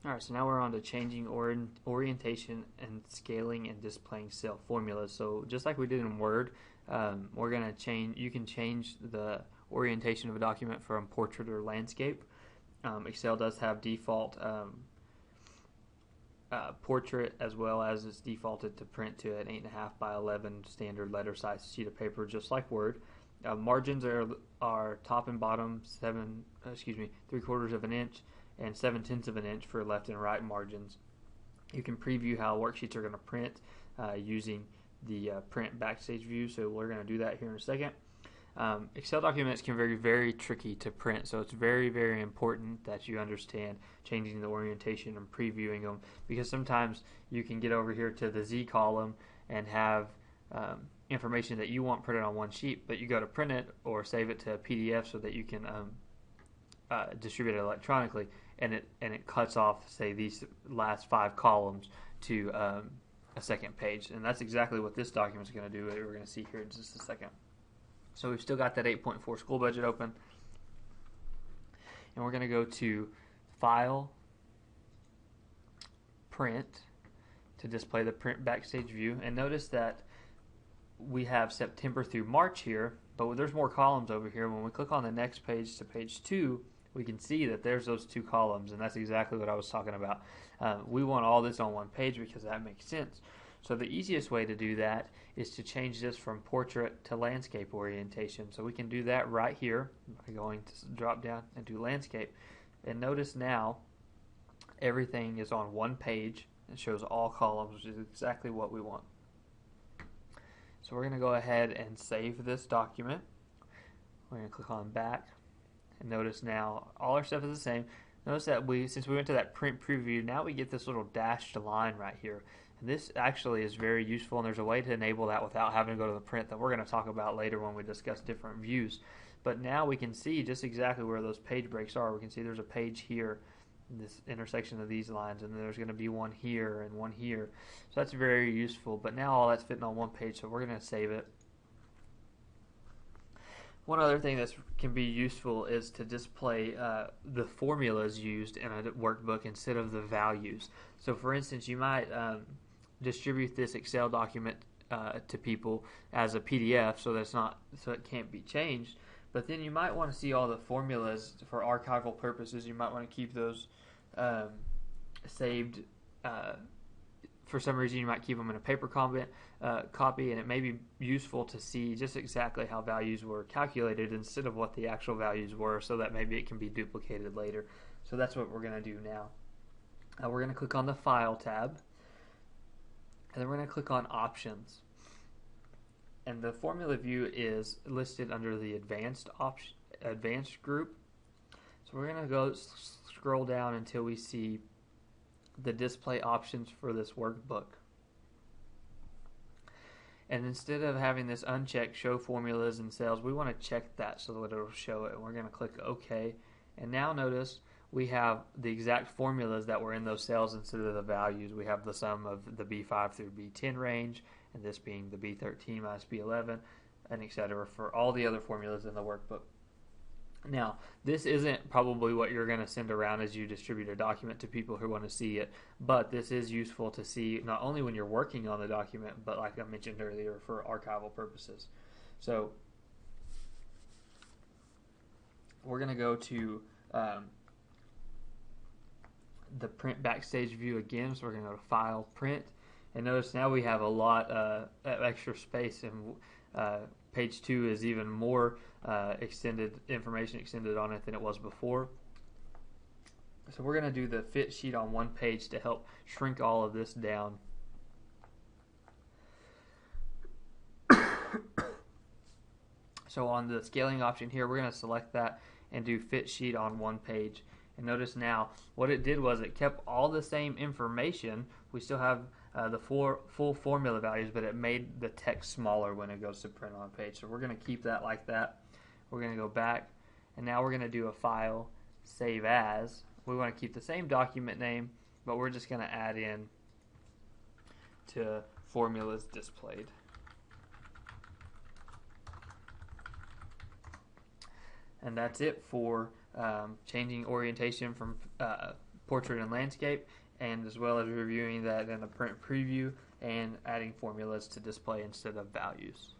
Alright, so now we're on to changing orientation and scaling and displaying cell formulas. So just like we did in Word, we're going to change. You can change the orientation of a document from portrait or landscape. Excel does have default portrait, as well as it's defaulted to print to an 8.5 by 11 standard letter size sheet of paper, just like Word. Margins are top and bottom 3/4 of an inch and 7/10 of an inch for left and right margins. You can preview how worksheets are going to print using the print backstage view, so we're going to do that here in a second. Excel documents can be very, very tricky to print, so it's very, very important that you understand changing the orientation and previewing them, because sometimes you can get over here to the Z column and have information that you want printed on one sheet, but you go to print it or save it to a PDF so that you can distribute it electronically, and it cuts off, say, these last 5 columns to a second page, and that's exactly what this document is going to do. We're going to see here in just a second. So we've still got that 8.4 school budget open, and we're going to go to File, Print, to display the print backstage view. And notice that we have September through March here, but there's more columns over here. When we click on the next page to page 2, we can see that there's those 2 columns, and that's exactly what I was talking about. We want all this on one page because that makes sense. So the easiest way to do that is to change this from portrait to landscape orientation. So we can do that right here by going to drop down and do landscape. And notice now everything is on one page and shows all columns, which is exactly what we want. So we're going to go ahead and save this document. We're going to click on back, and notice now all our stuff is the same. Notice that since we went to that print preview, now we get this little dashed line right here. And this actually is very useful, and there's a way to enable that without having to go to the print that we're going to talk about later when we discuss different views. But now we can see just exactly where those page breaks are. We can see there's a page here, this intersection of these lines, and there's going to be one here and one here. So that's very useful. But now all that's fitting on one page, so we're going to save it. One other thing that can be useful is to display the formulas used in a workbook instead of the values. So for instance, you might distribute this Excel document to people as a PDF, so it can't be changed. But then you might want to see all the formulas for archival purposes. You might want to keep those saved. For some reason, you might keep them in a paper copy, and it may be useful to see just exactly how values were calculated instead of what the actual values were, so that maybe it can be duplicated later. So that's what we're going to do now. We're going to click on the File tab, and then we're going to click on Options. And the formula view is listed under the Advanced group. So we're going to go scroll down until we see the display options for this workbook. And instead of having this unchecked show formulas and cells, we want to check that so that it'll show it. And we're going to click OK. And now notice we have the exact formulas that were in those cells instead of the values. We have the sum of the B5 through B10 range, and this being the B13 minus B11, and etc. for all the other formulas in the workbook. Now, this isn't probably what you're going to send around as you distribute a document to people who want to see it, but this is useful to see not only when you're working on the document, but like I mentioned earlier, for archival purposes. So we're going to go to the print backstage view again. So we're going to go to File, Print, and notice now we have a lot of extra space, and page 2 is even more information extended on it than it was before. So we're going to do the fit sheet on one page to help shrink all of this down. So on the scaling option here, we're going to select that and do fit sheet on one page. And notice now what it did was it kept all the same information. We still have the full formula values, but it made the text smaller when it goes to print on a page. So we're going to keep that like that. We're going to go back, and now we're going to do a File, Save As. We want to keep the same document name, but we're just going to add in to formulas displayed. And that's it for changing orientation from portrait and landscape, and as well as reviewing that in a print preview and adding formulas to display instead of values.